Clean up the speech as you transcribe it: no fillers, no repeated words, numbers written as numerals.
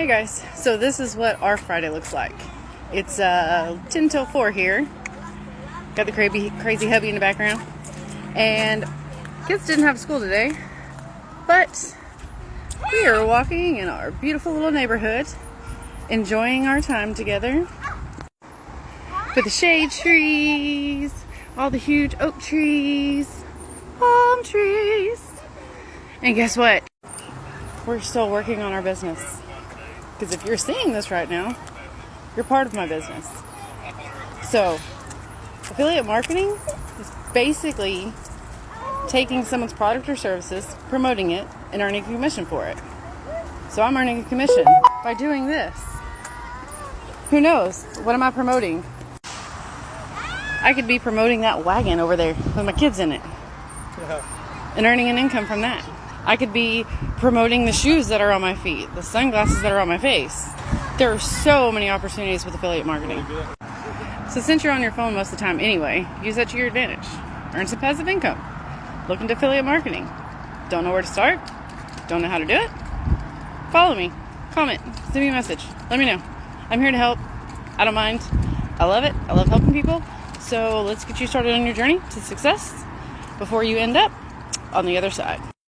Hey guys, so this is what our Friday looks like. It's 10 till 4 here. Got the crazy hubby in the background. And kids didn't have school today, but we are walking in our beautiful little neighborhood, enjoying our time together with the shade trees, all the huge oak trees, palm trees. And guess what? We're still working on our business. Because if you're seeing this right now, you're part of my business. So, affiliate marketing is basically taking someone's product or services, promoting it, and earning a commission for it. So I'm earning a commission by doing this. Who knows? What am I promoting? I could be promoting that wagon over there with my kids in it and earning an income from that. I could be promoting the shoes that are on my feet, the sunglasses that are on my face. There are so many opportunities with affiliate marketing. So since you're on your phone most of the time anyway, use that to your advantage. Earn some passive income. Look into affiliate marketing. Don't know where to start? Don't know how to do it? Follow me. Comment. Send me a message. Let me know. I'm here to help. I don't mind. I love it. I love helping people. So let's get you started on your journey to success before you end up on the other side.